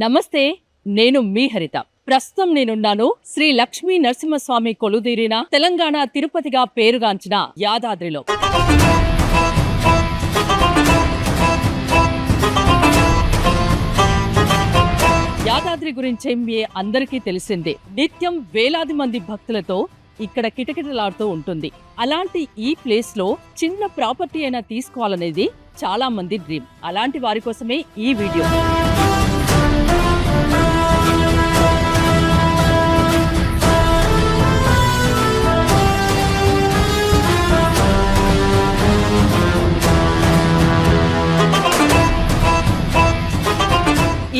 నమస్తే, నేను మీ హరిత. ప్రస్తుతం నేనున్నాను శ్రీ లక్ష్మీ నరసింహస్వామి కొలుదీరిన తెలంగాణ తిరుపతిగా పేరుగాంచిన యాదాద్రిలో. యాదాద్రి గురించి మీ అందరికీ తెలిసిందే. నిత్యం వేలాది మంది భక్తులతో ఇక్కడ కిటకిటలాడుతూ ఉంటుంది. అలాంటి ఈ ప్లేస్ లో చిన్న ప్రాపర్టీ అయినా తీసుకోవాలనేది చాలా మంది డ్రీమ్. అలాంటి వారి కోసమే ఈ వీడియో.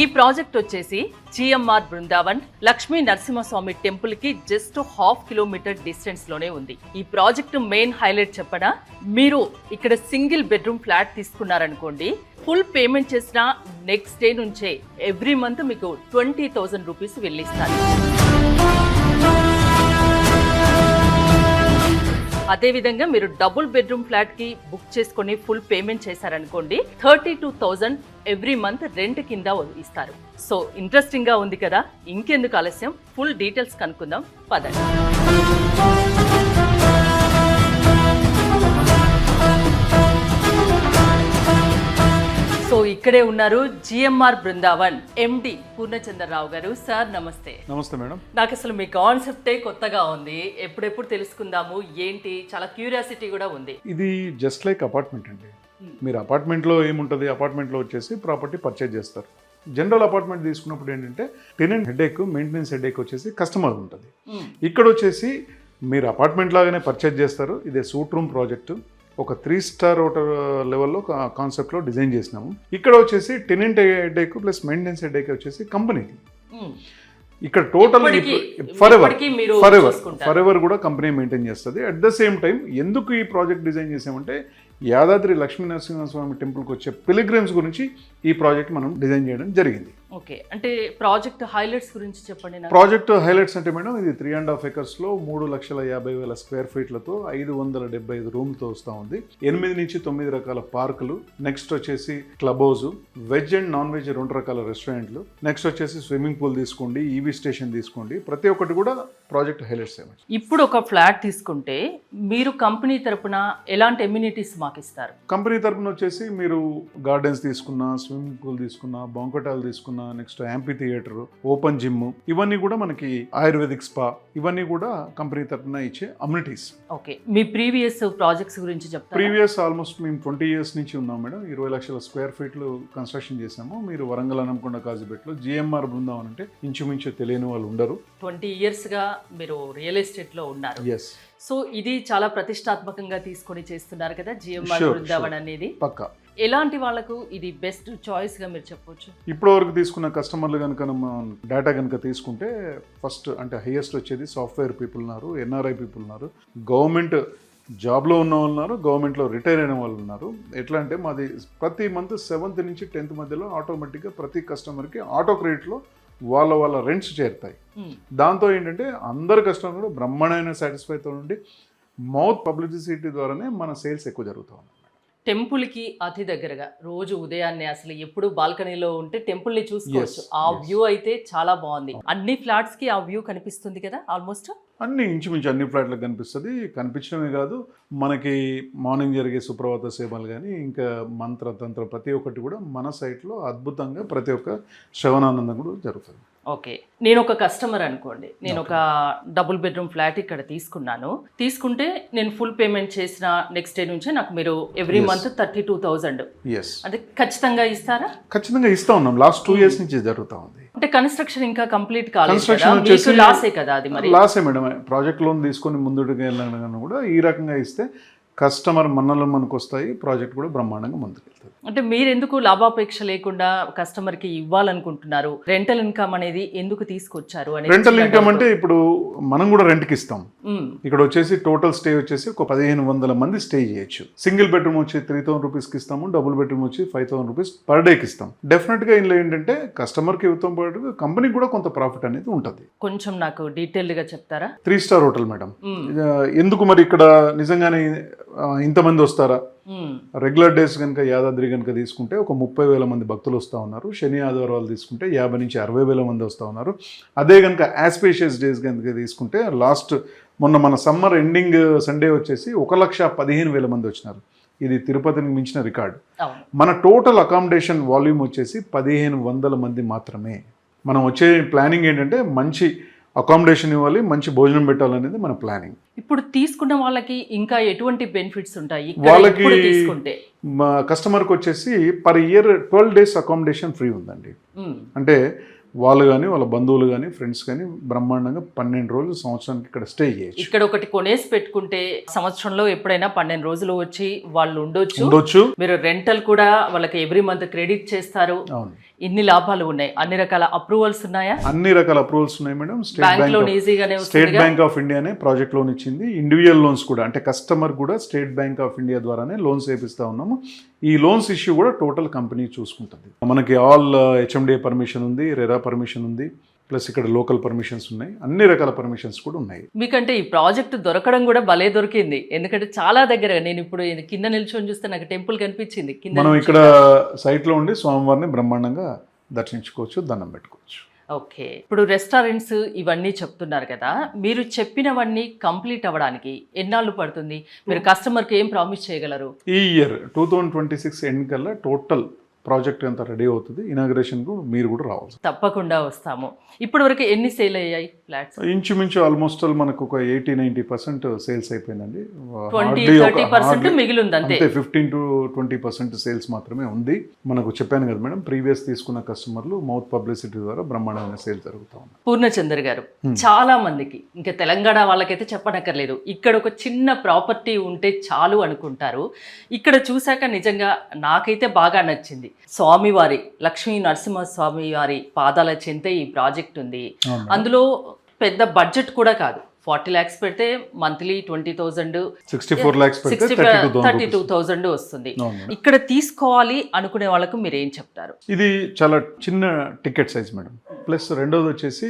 ఈ ప్రాజెక్ట్ వచ్చేసి జిఎంఆర్ బృందావన్ లక్ష్మీ నరసింహస్వామి టెంపుల్ కి జస్ట్ 1/2 కిలోమీటర్ డిస్టెన్స్ లోనే ఉంది. ఈ ప్రాజెక్ట్ మెయిన్ హైలైట్ చెప్పనా, మీరు ఇక్కడ సింగిల్ బెడ్రూమ్ ఫ్లాట్ తీసుకున్నారనుకోండి, ఫుల్ పేమెంట్ చేసిన నెక్స్ట్ డే నుంచే ఎవ్రీ మంత్ మీకు 20,000 రూపీస్ వెళ్ళిస్తారు. అదేవిధంగా మీరు డబుల్ బెడ్రూమ్ ఫ్లాట్ కి బుక్ చేసుకుని ఫుల్ పేమెంట్ చేశారనుకోండి, 32,000 ఎవ్రీ మంత్ రెంట్ కింద ఇస్తారు. సో ఇంట్రెస్టింగ్ గా ఉంది కదా, ఇంకెందుకు ఆలస్యం, ఫుల్ డీటెయిల్స్ కనుక్కుందాం పదండి. సో ఇక్కడే ఉన్నారు జిఎంఆర్ బృందావన్ ఎండి పూర్ణచంద్రరావు గారు. సార్ నమస్తే. నమస్తే మేడం. నాకు అసలు మీ కాన్సెప్టే కొత్తగా ఉంది, ఎప్పుడెప్పుడు తెలుసుకుందాము ఏంటి, చాలా క్యూరియాసిటీ కూడా ఉంది. ఇది జస్ట్ లైక్ అపార్ట్మెంట్ అండి. మీరు అపార్ట్మెంట్లో ఏముంటుంది, అపార్ట్మెంట్లో వచ్చేసి ప్రాపర్టీ పర్చేజ్ చేస్తారు. జనరల్ అపార్ట్మెంట్ తీసుకున్నప్పుడు ఏంటంటే టెనెంట్ హెడేక్, మెయింటెనెన్స్ హెడేక్ వచ్చేసి కస్టమర్ ఉంటుంది. ఇక్కడ వచ్చేసి మీరు అపార్ట్మెంట్ లాగానే పర్చేజ్ చేస్తారు. ఇదే సూట్ రూమ్ ప్రాజెక్టు, ఒక 3 స్టార్ హోటల్ లెవెల్లో కాన్సెప్ట్లో డిజైన్ చేసినాము. ఇక్కడ వచ్చేసి tenant headache plus maintenance headache వచ్చేసి కంపెనీది. ఇక్కడ టోటల్ ఫర్ ఎవర్ కూడా కంపెనీ మెయింటైన్ చేస్తుంది. అట్ ద సేమ్ టైం ఎందుకు ఈ ప్రాజెక్ట్ డిజైన్ చేసామంటే, యాదాద్రి లక్ష్మీ నరసింహస్వామి టెంపుల్కి వచ్చే పిలిగ్రిమ్స్ గురించి ఈ ప్రాజెక్ట్ మనం డిజైన్ చేయడం జరిగింది. ఓకే, అంటే ప్రాజెక్ట్ హైలైట్స్ గురించి చెప్పండి. ప్రాజెక్ట్ హైలైట్స్ అంటే మేడం, ఇది 3.5 acres-లో 3,50,000 స్క్వేర్ ఫీట్లతో 575 రూమ్లతో వస్తూ ఉంది. 8 నుంచి 9 రకాల పార్కులు, నెక్స్ట్ వచ్చేసి club house, veg and non veg 2 రకాల రెస్టారెంట్లు, నెక్స్ట్ వచ్చేసి స్విమ్మింగ్ పూల్ తీసుకోండి, ఈవీ స్టేషన్ తీసుకోండి, ప్రతి ఒక్కటి కూడా ప్రాజెక్ట్ హైలైట్స్. ఇప్పుడు ఒక ఫ్లాట్ తీసుకుంటే మీరు కంపెనీ తరపున ఎలాంటి ఎమ్యూనిటీస్ మాకు ఇస్తారు? కంపెనీ తరపున వచ్చేసి మీరు గార్డెన్స్ తీసుకున్నా, స్విమ్మింగ్ పూల్ తీసుకున్నా, బాంక్వెట్ హాల్ తీసుకున్నా, నెక్స్ట్ యాంపీ థియేటర్, ఓపెన్ జిమ్, ఇవన్నీ కూడా మనకి ఆయుర్వేదిక్ స్పా, ఇవన్నీ కూడా కంపెనీ తరపున ఇచ్చే అమ్యూనిటీస్. ఓకే, మీ ప్రీవియస్ ప్రాజెక్ట్స్ గురించి చెప్తారా? ప్రీవియస్ ఆల్మోస్ట్ మేము 20 years నుంచి ఉన్నాం మేడం. 20 లక్షల స్క్వేర్ ఫీట్లు కన్స్ట్రక్షన్ చేసాము. మీరు వరంగల్, హనుమకొండ, కాజీపేటలో జిఎంఆర్ బృందావన్ అంటే ఇంచుమించు తెలియని వాళ్ళు ఉండరు. 20 years గా మీరు రియల్ ఎస్టేట్ లో ఉన్నారు. ఎస్. సో ఇది చాలా ప్రతిష్టాత్మకంగా తీసుకొని చేస్తున్నారు కదా జిఎంఆర్ బృందావన్ అనేది. పక్కా. ఎలాంటి వాళ్ళకు ఇది బెస్ట్ చాయిస్ గా మీరు చెప్పొచ్చు? ఇప్పటి వరకు తీసుకున్న కస్టమర్లు కనుక డేటా కనుక తీసుకుంటే, ఫస్ట్ అంటే హైయెస్ట్ వచ్చేది సాఫ్ట్వేర్ పీపుల్ ఉన్నారు, ఎన్ఆర్ఐ పీపుల్ ఉన్నారు, గవర్నమెంట్ జాబ్లో ఉన్న వాళ్ళు ఉన్నారు, గవర్నమెంట్లో రిటైర్ అయిన వాళ్ళు ఉన్నారు. ఎట్లా అంటే మాది ప్రతి మంత్ 7th నుంచి 10th మధ్యలో ఆటోమేటిక్గా ప్రతి కస్టమర్కి ఆటో క్రెడిట్లో వాళ్ళ రెంట్స్ చేరుతాయి. దాంతో ఏంటంటే అందరు కస్టమర్ కూడా బ్రహ్మాండమైన సాటిస్ఫైతో ఉండి మౌత్ పబ్లిసిటీ ద్వారానే మన సేల్స్ ఎక్కువ జరుగుతూ ఉంది. టెంపుల్కి అతి దగ్గరగా రోజు ఉదయాన్నే అసలు ఎప్పుడు బాల్కనీలో ఉంటే టెంపుల్ని చూసుకోవచ్చు. ఆ వ్యూ అయితే చాలా బాగుంది. అన్ని ఫ్లాట్స్ కి ఆ వ్యూ కనిపిస్తుంది కదా ఆల్మోస్ట్. అన్ని ఇంచుమించు అన్ని ఫ్లాట్లకు కనిపిస్తుంది. కనిపించడమే కాదు, మనకి మార్నింగ్ జరిగే సుప్రభాత సేవలు కానీ ఇంకా మంత్ర తంత్ర ప్రతి ఒక్కటి కూడా మన సైట్లో అద్భుతంగా ప్రతి ఒక్క శ్రవణానందం కూడా జరుగుతుంది. ఓకే, నేను ఒక కస్టమర్ అనుకోండి, నేను ఒక డబుల్ బెడ్రూమ్ ఫ్లాట్ ఇక్కడ తీసుకుంటే నేను ఫుల్ పేమెంట్ చేసిన నెక్స్ట్ డే నుంచే నాకు మీరు ఎవ్రీ మంత్ 32,000 అంటే ఖచ్చితంగా ఇస్తారా? ఖచ్చితంగా ఇస్తా ఉన్నాం. లాస్ట్ 2 years నుంచి జరుగుతూ ఉంది. అంటే కన్స్ట్రక్షన్ ఇంకా కంప్లీట్ కాలేదు, లాసే కదా అది? మరి లాసే మేడం. ప్రాజెక్ట్ లోన్ తీసుకొని ముందుకు వెళ్ళినా కూడా ఈ రకంగా ఇస్తే కస్టమర్ మన్నలు మనకు వస్తాయి, ప్రాజెక్ట్ కూడా బ్రహ్మాండంగా ముందుకెళ్తుంది. అంటే మీరు ఎందుకు లాభాపేక్ష లేకుండా కస్టమర్కి ఇవ్వాలనుకుంటున్నారు? రెంటల్ ఇన్కమ్ అనేది ఎందుకు తీసుకొచ్చారు? రెంటల్ ఇన్కమ్ అంటే ఇప్పుడు మనం కూడా రెంట్కి ఇస్తాం. ఇక్కడ వచ్చేసి టోటల్ స్టే వచ్చేసి ఒక 1,500 మంది స్టే చేయొచ్చు. సింగిల్ బెడ్రూమ్ వచ్చి 3,000 రూపీస్కి ఇస్తాము, డబుల్ బెడ్రూమ్ వచ్చి 5,000 రూపీస్ పర్ డేకి ఇస్తాం. డెఫినెట్గా ఇందులో ఏంటంటే కస్టమర్కి ఇవ్వడం పాటు కంపెనీకి కూడా కొంత ప్రాఫిట్ అనేది ఉంటుంది. కొంచెం నాకు డీటెయిల్డ్గా చెప్తారా? 3 star హోటల్ మేడం. ఎందుకు మరి ఇక్కడ నిజంగానే ఇంతమంది వస్తారా? రెగ్యులర్ డేస్ కనుక యాదాద్రి కనుక తీసుకుంటే ఒక 30,000 మంది భక్తులు వస్తూ ఉన్నారు. శని ఆదివారాలు తీసుకుంటే 50 నుంచి 60,000 మంది వస్తూ ఉన్నారు. అదే కనుక ఆస్పేషియస్ డేస్ కనుక తీసుకుంటే లాస్ట్ మొన్న మన సమ్మర్ ఎండింగ్ సండే వచ్చేసి 1,15,000 మంది వచ్చినారు. ఇది తిరుపతిని మించిన రికార్డు. మన టోటల్ అకామిడేషన్ వాల్యూమ్ వచ్చేసి 1,500 మంది మాత్రమే. మనం వచ్చే ప్లానింగ్ ఏంటంటే మంచి అకామిడేషన్ ఇవ్వాలి, మంచి భోజనం పెట్టాలనేది మన ప్లానింగ్. ఇప్పుడు తీసుకున్న వాళ్ళకి ఇంకా ఎటువంటి బెనిఫిట్స్ ఉంటాయి వాళ్ళకి? తీసుకుంటే కస్టమర్కి వచ్చేసి per year 12 days accommodation free ఉందండి. అంటే వాళ్ళు కానీ వాళ్ళ బంధువులు కానీ ఫ్రెండ్స్ కానీ బ్రహ్మాండంగా 12 రోజులు సంవత్సరానికి ఇక్కడ స్టే చేయొచ్చు. ఇక్కడ ఒకటి కొనేసి పెట్టుకుంటే సంవత్సరంలో ఎప్పుడైనా 12 రోజులు వచ్చి వాళ్ళు ఉండొచ్చు. మీరు రెంటల్ కూడా వాళ్ళకి ఎవ్రీ మంత్ క్రెడిట్ చేస్తారు. అవును, ఇన్ని లాభాలు ఉన్నాయి. అన్ని రకాల అప్రూవల్స్ ఉన్నాయా? అన్ని రకాల అప్రూవల్స్ ఉన్నాయి మేడం. స్టేట్ బ్యాంక్ ఆఫ్ ఇండియానే ప్రాజెక్ట్ లోన్ ఇచ్చింది. ఇండివిజువల్ లోన్స్ కూడా అంటే కస్టమర్ కూడా స్టేట్ బ్యాంక్ ఆఫ్ ఇండియా ద్వారానే లోన్స్ వేపిస్తా ఉన్నాము. ఈ లోన్స్ ఇష్యూ కూడా టోటల్ కంపెనీ చూసుకుంటుంది. మనకి ఆల్ హెచ్ఎండిఏ పర్మిషన్ ఉంది, రెరా పర్మిషన్ ఉంది, ప్లస్ ఇక్కడ లోకల్ పర్మిషన్స్ ఉన్నాయి, అన్ని రకాల పర్మిషన్స్ కూడా ఉన్నాయి. మీకంటే ఈ ప్రాజెక్ట్ దొరకడం కూడా భలే దొరికింది. ఎందుకంటే చాలా దగ్గర నేను ఇప్పుడు కింద నిల్చొని చూస్తే నాకు టెంపుల్ కనిపించింది. మనం ఇక్కడ సైట్లో ఉండి స్వామివారిని బ్రహ్మాండంగా దర్శించుకోవచ్చు, దండం పెట్టుకోవచ్చు. ఓకే, ఇప్పుడు రెస్టారెంట్స్ ఇవన్నీ చెప్తున్నారు కదా, మీరు చెప్పినవన్నీ కంప్లీట్ అవ్వడానికి ఎన్నాళ్ళు పడుతుంది? మీరు కస్టమర్కి ఏం ప్రామిస్ చేయగలరు? ఈ ఇయర్ 2026 ఎండ్ కల్లా టోటల్ ప్రాజెక్ట్ అంతా రెడీ అవుతుంది. ఇనాగ్రేషన్కు మీరు కూడా రావాలి. తప్పకుండా వస్తాము. ఇప్పటి వరకు ఎన్ని సేల్ అయ్యాయి ఫ్లాట్స్? ఇంచుమించు ఆల్మోస్ట్ మనకు ఒక 80-90% సేల్స్ అయిపోయిందండి. 20-30% మిగిలి ఉంది అంతే. 15 to 20% సేల్స్ మాత్రమే ఉంది. మనకు చెప్పాను కదా మేడం, ప్రీవియస్ తీసుకున్న కస్టమర్లు మౌత్ పబ్లిసిటీ ద్వారా బ్రహ్మాండమైన సేల్ జరుగుతూ ఉంది. పూర్ణచంద్ర గారు, చాలా మందికి ఇంకా తెలంగాణ వాళ్ళకైతే చెప్పనక్కర్లేదు, ఇక్కడ ఒక చిన్న ప్రాపర్టీ ఉంటే చాలు అనుకుంటారు. ఇక్కడ చూశాక నిజంగా నాకైతే బాగా నచ్చింది. స్వామివారి లక్ష్మీ నరసింహస్వామి వారి పాదాల చెంతే ఈ ప్రాజెక్ట్ ఉంది. అందులో పెద్ద బడ్జెట్ కూడా కాదు. 40 lakhs పెడితే మంత్లీ 20,000, 64 lakhs పెడితే 32,000 వస్తుంది. ఇక్కడ తీసుకోవాలి అనుకునే వాళ్ళకు మీరు ఏం చెప్తారు? ఇది చాలా చిన్న టికెట్ సైజ్ మేడం. ప్లస్ రెండోది వచ్చేసి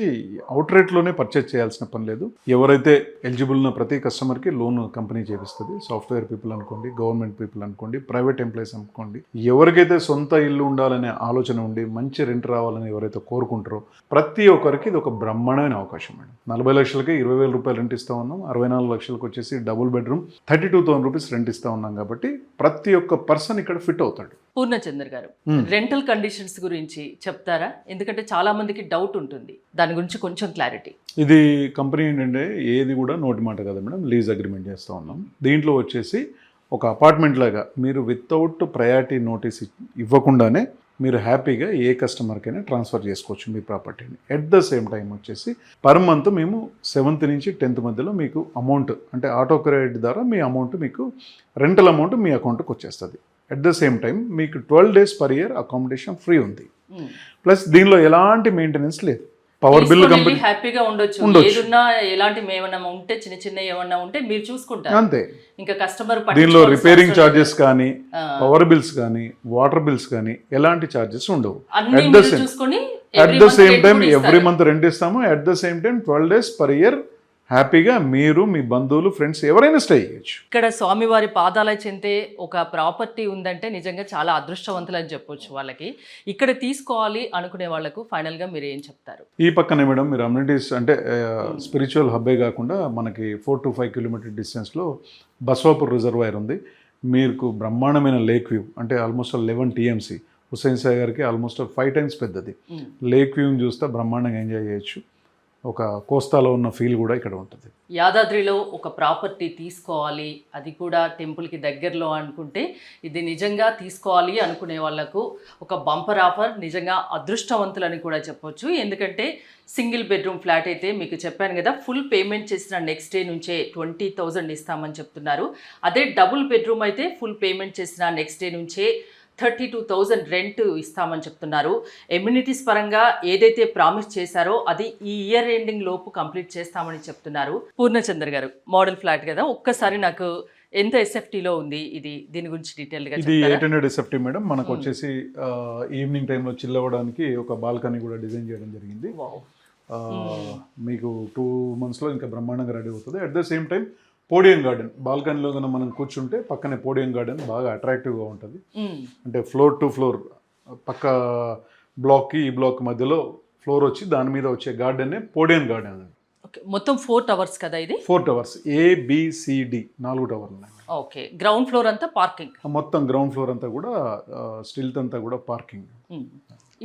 అవుట్ రేట్లోనే పర్చేజ్ చేయాల్సిన పని లేదు. ఎవరైతే ఎలిజిబుల్ ఉన్న ప్రతి కస్టమర్కి లోన్ కంపెనీ చేపిస్తుంది. సాఫ్ట్వేర్ పీపుల్ అనుకోండి, గవర్నమెంట్ పీపుల్ అనుకోండి, ప్రైవేట్ ఎంప్లాయీస్ అనుకోండి, ఎవరికైతే సొంత ఇల్లు ఉండాలనే ఆలోచన ఉండి మంచి రెంట్ రావాలని ఎవరైతే కోరుకుంటారో ప్రతి ఒక్కరికి ఇది ఒక బ్రహ్మాండమైన అవకాశం మేడం. 40 లక్షలకి 20,000 రూపాయలు రెంట్ ఇస్తా ఉన్నాం. 64 లక్షలకు వచ్చేసి డబుల్ బెడ్రూమ్ 32,000 రూపీస్ రెంట్ ఇస్తా ఉన్నాం. కాబట్టి ప్రతి ఒక్క పర్సన్ ఇక్కడ ఫిట్ అవుతాడు. పూర్ణచంద్ర గారు, రెంటల్ కండిషన్స్ గురించి చెప్తారా? ఎందుకంటే చాలా మందికి డౌట్ ఉంటుంది, దాని గురించి కొంచెం క్లారిటీ. ఇది కంపెనీ ఏంటంటే ఏది కూడా నోటి మాట కదా మేడం, లీజ్ అగ్రిమెంట్ చేస్తూ ఉన్నాం. దీంట్లో వచ్చేసి ఒక అపార్ట్మెంట్ లాగా మీరు వితౌట్ ప్రయారిటీ నోటీస్ ఇవ్వకుండానే మీరు హ్యాపీగా ఏ కస్టమర్కైనా ట్రాన్స్ఫర్ చేసుకోవచ్చు మీ ప్రాపర్టీని. ఎట్ ద సేమ్ టైం వచ్చేసి పర్ మంత్ మేము 7th నుంచి 10th మధ్యలో మీకు అమౌంట్ అంటే ఆటో క్రెడిట్ ద్వారా మీ అమౌంట్ మీకు రెంటల్ అమౌంట్ మీ అకౌంట్కి వచ్చేస్తుంది. ఎట్ ద సేమ్ టైం మీకు 12 days per year accommodation free ఉంది. ప్లస్ దీనిలో ఎలాంటి మెయింటెనెన్స్ లేదు. పవర్ బిల్ కంపెనీ హ్యాపీగా ఉండొచ్చు. ఏదన్నా ఎలాంటి ఏమన్నా ఉంటే చిన్న చిన్న ఏమన్నా ఉంటే మీరు చూసుకుంటారు అంతే. ఇంకా కస్టమర్ దీనిలో రిపేరింగ్ ఛార్జెస్ కానీ, పవర్ బిల్స్ కానీ, వాటర్ బిల్స్ కానీ ఎలాంటి ఛార్జెస్ ఉండవు. At the same time every month rent ఇస్తాము. At the same time 12 days per year హ్యాపీగా మీరు మీ బంధువులు ఫ్రెండ్స్ ఎవరైనా స్టే చేయొచ్చు. ఇక్కడ స్వామివారి పాదాల చెంతే ఒక ప్రాపర్టీ ఉందంటే నిజంగా చాలా అదృష్టవంతులు అని చెప్పొచ్చు. వాళ్ళకి ఇక్కడ తీసుకోవాలి అనుకునే వాళ్ళకు ఫైనల్గా మీరు ఏం చెప్తారు? ఈ పక్కనే మేడం మీరు అమ్యూనిటీస్ అంటే స్పిరిచువల్ హబ్బే కాకుండా మనకి 4 to 5 kilometer డిస్టెన్స్లో బస్వాపూర్ రిజర్వాయర్ ఉంది. మీకు బ్రహ్మాండమైన లేక్ వ్యూ అంటే ఆల్మోస్ట్ 11 TMC. హుస్సేన్ సాగర్కి ఆల్మోస్ట్ 5 times పెద్దది. లేక్ వ్యూని చూస్తే బ్రహ్మాండంగా ఎంజాయ్ చేయొచ్చు. ఒక కోస్తాలో ఉన్న ఫీల్ కూడా ఇక్కడ ఉంటుంది. యాదాద్రిలో ఒక ప్రాపర్టీ తీసుకోవాలి, అది కూడా టెంపుల్కి దగ్గరలో అనుకుంటే ఇది నిజంగా తీసుకోవాలి అనుకునే వాళ్ళకు ఒక బంపర్ ఆఫర్. నిజంగా అదృష్టవంతులని కూడా చెప్పొచ్చు. ఎందుకంటే సింగిల్ బెడ్రూమ్ ఫ్లాట్ అయితే మీకు చెప్పాను కదా, ఫుల్ పేమెంట్ చేసిన నెక్స్ట్ డే నుంచే 20,000 ఇస్తామని చెప్తున్నారు. అదే డబుల్ బెడ్రూమ్ అయితే ఫుల్ పేమెంట్ చేసిన నెక్స్ట్ డే నుంచే 32,000 రెంట్ ఇస్తామని చెప్తున్నారు. ఎమ్యూనిటీస్ పరంగా ఏదైతే ప్రామిస్ చేశారో అది ఈ ఇయర్ ఎండింగ్ లోపు కంప్లీట్ చేస్తామని చెప్తున్నారు. పూర్ణచంద్ర గారు, మోడల్ ఫ్లాట్ కదా, ఒక్కసారి నాకు ఎంత ఎస్ఎఫ్టీలో ఉంది ఇది, దీని గురించి డీటెయిల్గా ఇది 800 ఎస్ఎఫ్టీ మేడం. మనకు వచ్చేసి ఈవినింగ్ టైంలో చిల్ అవ్వడానికి ఒక బాల్కనీ కూడా డిజైన్ చేయడం జరిగింది. మీకు 2 monthsలో ఇంకా బ్రహ్మాండంగా రెడీ అవుతుంది. At the same time podium garden బాల్కనీలో కనుక మనం కూర్చుంటే పక్కనే పోడియం గార్డెన్ బాగా అట్రాక్టివ్గా ఉంటుంది. అంటే ఫ్లోర్ టు ఫ్లోర్ పక్క బ్లాక్కి ఈ బ్లాక్ మధ్యలో ఫ్లోర్ వచ్చి దాని మీద వచ్చే గార్డెన్నే పోడియం గార్డెన్ అండి. ఓకే, మొత్తం 4 టవర్స్ కదా ఇది? 4 టవర్స్, ABCD 4 టవర్లు ఉన్నాయి. ఓకే, గ్రౌండ్ ఫ్లోర్ అంతా పార్కింగ్. మొత్తం గ్రౌండ్ ఫ్లోర్ అంతా కూడా స్టిల్త్ అంతా కూడా పార్కింగ్.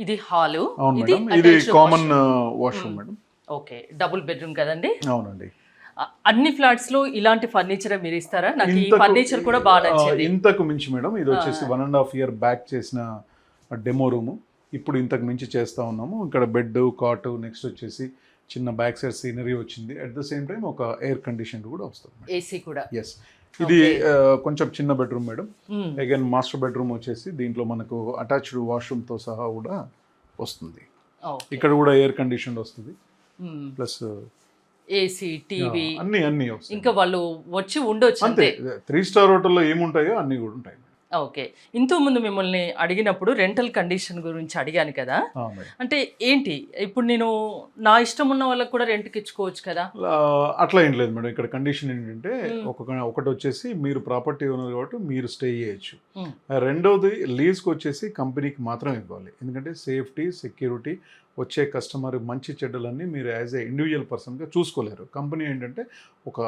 ఇది హాలు. అవును మేడం, ఇది common washroom madam. Okay, double bedroom కదండి? అవునండి. అన్ని ఫ్లాట్స్ లో ఇలాంటి ఫర్నిచర్ మీరు ఇస్తారా? నాకు ఈ ఫర్నిచర్ కూడా బాగా నచ్చింది. ఇంతకు మించి మేడం, ఇది వచ్చేసి 1.5 year బ్యాక్ చేసిన డెమో రూము. ఇప్పుడు ఇంతకు మించి చేస్తా ఉన్నాము. ఇక్కడ బెడ్, కాట్, నెక్స్ట్ వచ్చేసి చిన్న బ్యాక్ సైడ్ సీనరీ వచ్చింది. అట్ ద సేమ్ టైం ఒక ఎయిర్ కండిషన్ కూడా వస్తుంది, ఏసీ కూడా. ఎస్, ఇది కొంచెం చిన్న bedroom madam. Again master bedroom వచ్చేసి దీంట్లో మనకు అటాచ్డ్ వాష్రూమ్ తో సహా కూడా వస్తుంది. ఇక్కడ కూడా ఎయిర్ కండిషన్ వస్తుంది, ప్లస్ ఏసీ, టీవీ అన్ని వస్తాయి. ఇంకా వాళ్ళు వచ్చి ఉండొచ్చు అంతే. 3 star హోటల్లో ఏముంటాయో అన్ని కూడా ఉంటాయి. ఓకే, ఇంతకు ముందు మిమ్మల్ని అడిగినప్పుడు రెంటల్ కండిషన్ గురించి అడిగాను కదా, అంటే ఏంటి ఇప్పుడు నేను నా ఇష్టం ఉన్న వాళ్ళకి కూడా రెంట్కి ఇచ్చుకోవచ్చు కదా? అట్లా ఏం లేదు మేడం. ఇక్కడ కండిషన్ ఏంటంటే ఒకటి వచ్చేసి మీరు ప్రాపర్టీ ఓనర్ కాబట్టి మీరు స్టే చేయొచ్చు. రెండోది లీజ్కి వచ్చేసి కంపెనీకి మాత్రం ఇవ్వాలి. ఎందుకంటే సేఫ్టీ, సెక్యూరిటీ, వచ్చే కస్టమర్ మంచి చెడ్డలన్నీ మీరు యాజ్ ఏ ఇండివిజువల్ పర్సన్గా చూసుకోలేరు. కంపెనీ ఏంటంటే ఒక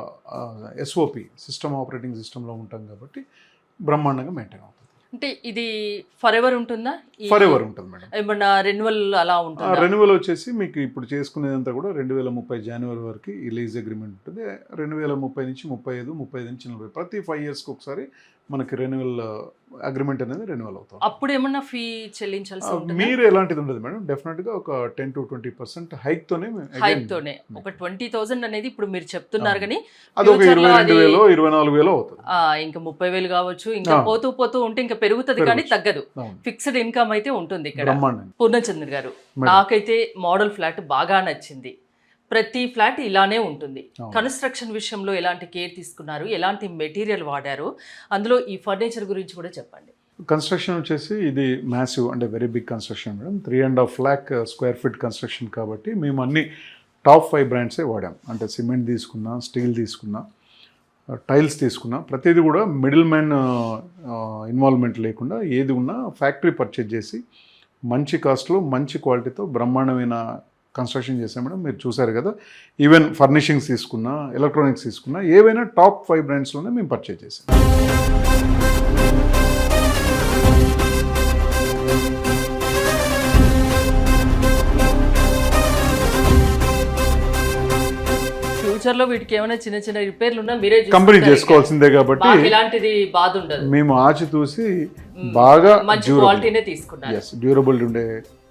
SOP సిస్టమ్, ఆపరేటింగ్ సిస్టంలో ఉంటాం కాబట్టి బ్రహ్మాండంగా మెయింటైన్ అవుతుంది. అంటే ఇది ఫర్ ఎవర్ ఉంటుందా? ఫర్ ఎవర్ ఉంటుంది మేడం. ఏమన్నా రెన్యువల్ అలా ఉంటుందా? రెన్యువల్ వచ్చేసి మీకు ఇప్పుడు చేసుకునేదంతా కూడా 2030 జనవరి వరకు ఈ లీజ్ అగ్రిమెంట్ ఉంటుంది. 2030 నుంచి 35 నుంచి 40 ప్రతి 5 yearsకి ఒకసారి మనకి రెన్యువల్ అగ్రిమెంట్ అనేది రెన్యువల్ అవుతుంది. అప్పుడు ఏమన్నా ఫీ చెల్లించాల్సి ఉంటుంది? మీరు ఎలాంటిది ఉండదు మేడం. డెఫినెట్గా ఒక 10 to 20% హైక్తోనే ఒక 20,000 అనేది ఇప్పుడు మీరు చెప్తున్నారు, కానీ అది ఒక 22,000 24,000 అవుతుంది. ఇంకా 30,000 కావచ్చు. ఇంకా పోతూ ఉంటే ఇంకా పెరుగుతుంది కానీ తగ్గదు. ఫిక్స్డ్ ఇన్కమ్ అయితే ఉంటుంది ఇక్కడ. పూర్ణచంద్ర గారు, నాకైతే మోడల్ ఫ్లాట్ బాగా నచ్చింది. ప్రతి ఫ్లాట్ ఇలానే ఉంటుంది. కన్స్ట్రక్షన్ విషయంలో ఎలాంటి కేర్ తీసుకున్నారు, ఎలాంటి మెటీరియల్ వాడారు, అందులో ఈ ఫర్నిచర్ గురించి కూడా చెప్పండి. కన్స్ట్రక్షన్ వచ్చేసి ఇది మ్యాసివ్ అంటే very big construction madam. 3.5 lakh square feet construction కాబట్టి మేము అన్ని టాప్ 5 బ్రాండ్సే వాడాం. అంటే సిమెంట్ తీసుకున్నా, స్టీల్ తీసుకున్నా, టైల్స్ తీసుకున్నా, ప్రతిదీ కూడా మిడిల్ మ్యాన్ ఇన్వాల్వ్మెంట్ లేకుండా ఏది ఉన్నా ఫ్యాక్టరీ పర్చేజ్ చేసి మంచి కాస్ట్లో మంచి క్వాలిటీతో బ్రహ్మాండమైన కన్స్ట్రక్షన్ చేసాం మేడం. మీరు చూసారు కదా, ఈవెన్ ఫర్నిషింగ్స్ తీసుకున్నా, ఎలక్ట్రానిక్స్ తీసుకున్నా, ఏవైనా టాప్ 5 బ్రాండ్స్లోనే మేము పర్చేజ్ చేసాం. ఫ్యూచర్ లో వీటికి ఏమైనా చిన్న చిన్న రిపేర్లు ఉన్నా మీరే కంపెనీ చేసుకోవాల్సిందే కాబట్టి ఇలాంటిది బాధ ఉండదు. మేము ఆచితూసి బాగా మంచి క్వాలిటీనే తీసుకున్నాం. డ్యూరబుల్ ఉండే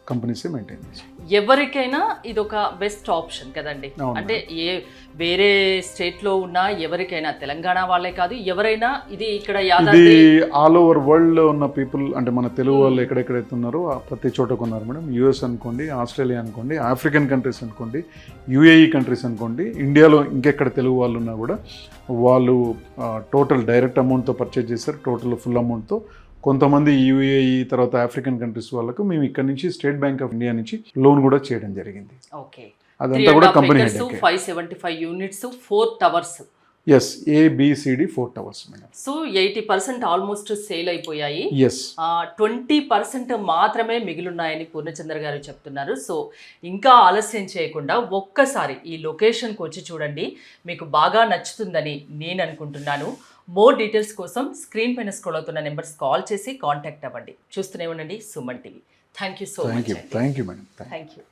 కంపెనీసే మెయింటైన్ చేస్తాం. ఎవరికైనా ఇది ఒక బెస్ట్ ఆప్షన్ కదండి. అంటే వేరే స్టేట్ లో ఉన్న ఎవరికైనా, తెలంగాణ వాళ్ళే కాదు, ఎవరైనా ఇది ఇక్కడ ఇది ఆల్ ఓవర్ వరల్డ్ లో ఉన్న పీపుల్, అంటే మన తెలుగు వాళ్ళు ఎక్కడెక్కడైతే ఉన్నారో ప్రతి చోట కొన్నారు మేడం. US అనుకోండి, ఆస్ట్రేలియా అనుకోండి, ఆఫ్రికన్ కంట్రీస్ అనుకోండి, UAE కంట్రీస్ అనుకోండి, ఇండియాలో ఇంకెక్కడ తెలుగు వాళ్ళు ఉన్నా కూడా వాళ్ళు టోటల్ డైరెక్ట్ అమౌంట్తో పర్చేజ్ చేశారు, టోటల్ ఫుల్ అమౌంట్తో. కొంతమంది UAE తర్వాత ఆఫ్రికన్ కంట్రీస్ వాళ్ళకు మేము ఇక్కడ నుంచి స్టేట్ బ్యాంక్ ఆఫ్ ఇండియా నుంచి లోన్ కూడా చేయడం జరిగింది. ఓకే, అదంతా కూడా company 575 units, 4 towers. Yes, ABCD 4 towers madam. So 80% almost sale అయిపోయాయి. ఎస్, 20% మాత్రమే మిగిలిన్నాయని పూర్ణచంద్ర గారు చెప్తున్నారు. సో ఇంకా ఆలస్యం చేయకుండా ఒక్కసారి ఈ లొకేషన్కి వచ్చి చూడండి, మీకు బాగా నచ్చుతుందని నేను అనుకుంటున్నాను. మోర్ డీటెయిల్స్ కోసం స్క్రీన్ పైన స్క్రోల్ అవుతున్న నెంబర్స్ కాల్ చేసి కాంటాక్ట్ అవ్వండి. చూస్తూనే ఉండండి Suman TV. Thank you so much. Thank you madam. Thank you.